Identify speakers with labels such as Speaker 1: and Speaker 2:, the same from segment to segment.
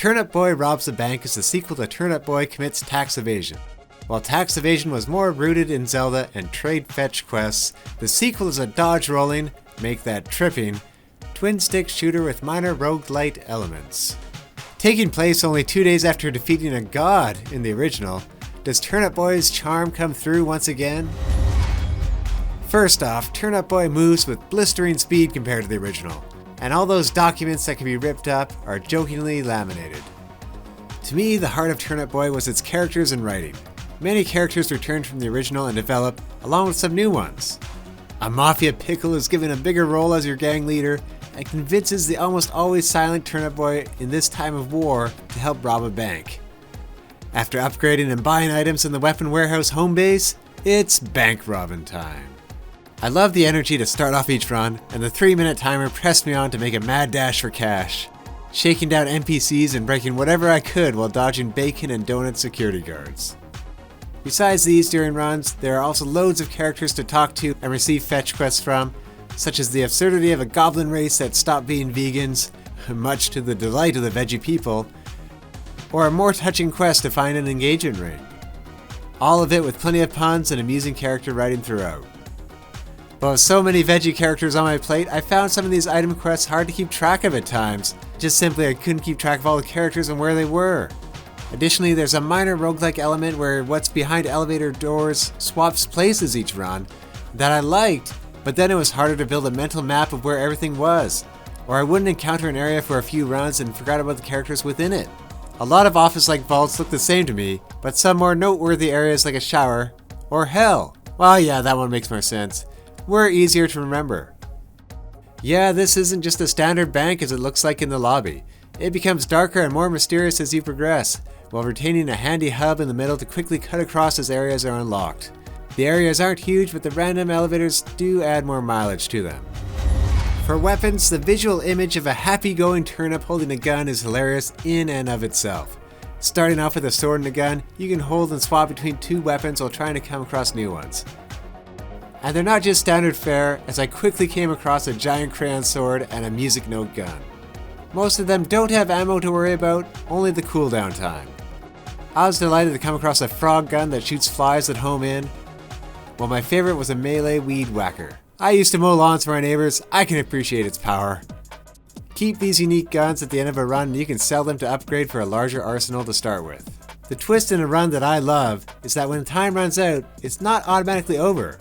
Speaker 1: Turnip Boy Robs the Bank is the sequel to Turnip Boy Commits Tax Evasion. While Tax Evasion was more rooted in Zelda and trade fetch quests, the sequel is a dodge rolling, make that tripping, twin-stick shooter with minor roguelite elements. Taking place only 2 days after defeating a god in the original, does Turnip Boy's charm come through once again? First off, Turnip Boy moves with blistering speed compared to the original, and all those documents that can be ripped up are jokingly laminated. To me, the heart of Turnip Boy was its characters and writing. Many characters returned from the original and developed, along with some new ones. A mafia pickle is given a bigger role as your gang leader and convinces the almost always silent Turnip Boy in this time of war to help rob a bank. After upgrading and buying items in the weapon warehouse home base, it's bank robbing time. I love the energy to start off each run, and the 3-minute timer pressed me on to make a mad dash for cash, shaking down NPCs and breaking whatever I could while dodging bacon and donut security guards. Besides these during runs, there are also loads of characters to talk to and receive fetch quests from, such as the absurdity of a goblin race that stopped being vegans, much to the delight of the veggie people, or a more touching quest to find an engagement ring. All of it with plenty of puns and amusing character writing throughout. But with so many veggie characters on my plate, I found some of these item quests hard to keep track of at times. Just simply I couldn't keep track of all the characters and where they were. Additionally, there's a minor roguelike element where what's behind elevator doors swaps places each run that I liked, but then it was harder to build a mental map of where everything was, or I wouldn't encounter an area for a few runs and forgot about the characters within it. A lot of office-like vaults look the same to me, but some more noteworthy areas like a shower, or hell. Well yeah, that one makes more sense. Were easier to remember. Yeah, this isn't just a standard bank as it looks like in the lobby. It becomes darker and more mysterious as you progress, while retaining a handy hub in the middle to quickly cut across as areas are unlocked. The areas aren't huge, but the random elevators do add more mileage to them. For weapons, the visual image of a happy-going turnip holding a gun is hilarious in and of itself. Starting off with a sword and a gun, you can hold and swap between two weapons while trying to come across new ones. And they're not just standard fare, as I quickly came across a giant crayon sword and a music note gun. Most of them don't have ammo to worry about, only the cooldown time. I was delighted to come across a frog gun that shoots flies that home in, while my favorite was a melee weed whacker. I used to mow lawns for my neighbors, I can appreciate its power. Keep these unique guns at the end of a run and you can sell them to upgrade for a larger arsenal to start with. The twist in a run that I love is that when time runs out, it's not automatically over.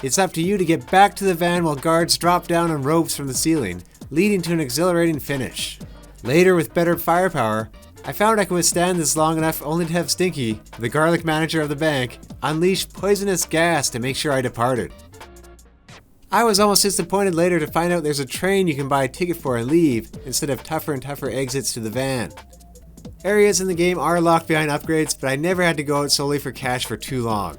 Speaker 1: It's up to you to get back to the van while guards drop down on ropes from the ceiling, leading to an exhilarating finish. Later, with better firepower, I found I could withstand this long enough only to have Stinky, the garlic manager of the bank, unleash poisonous gas to make sure I departed. I was almost disappointed later to find out there's a train you can buy a ticket for and leave, instead of tougher and tougher exits to the van. Areas in the game are locked behind upgrades, but I never had to go out solely for cash for too long.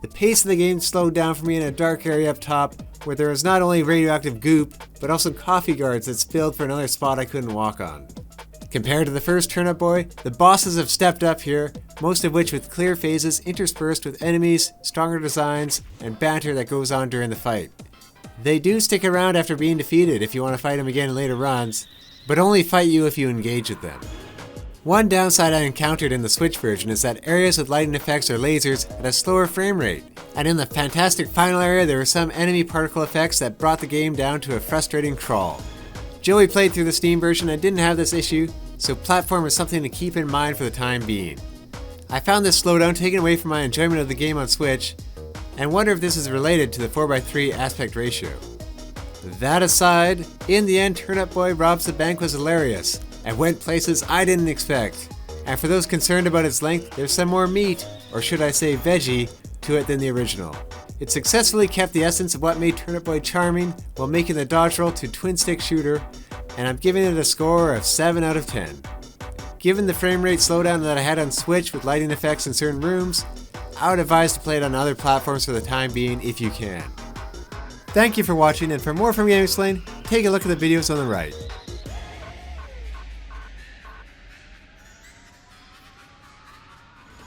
Speaker 1: The pace of the game slowed down for me in a dark area up top, where there was not only radioactive goop, but also coffee guards that spilled for another spot I couldn't walk on. Compared to the first Turnip Boy, the bosses have stepped up here, most of which with clear phases interspersed with enemies, stronger designs, and banter that goes on during the fight. They do stick around after being defeated if you want to fight them again in later runs, but only fight you if you engage with them. One downside I encountered in the Switch version is that areas with lighting effects or lasers had a slower frame rate, and in the fantastic final area there were some enemy particle effects that brought the game down to a frustrating crawl. Joey played through the Steam version and didn't have this issue, so platform is something to keep in mind for the time being. I found this slowdown taken away from my enjoyment of the game on Switch, and wonder if this is related to the 4:3 aspect ratio. That aside, in the end Turnip Boy Robs the Bank was hilarious, and went places I didn't expect. And for those concerned about its length, there's some more meat, or should I say veggie, to it than the original. It successfully kept the essence of what made Turnip Boy charming while making the dodge roll to twin-stick shooter, and I'm giving it a score of 7 out of 10. Given the frame rate slowdown that I had on Switch with lighting effects in certain rooms, I would advise to play it on other platforms for the time being if you can. Thank you for watching, and for more from GameXplain, take a look at the videos on the right.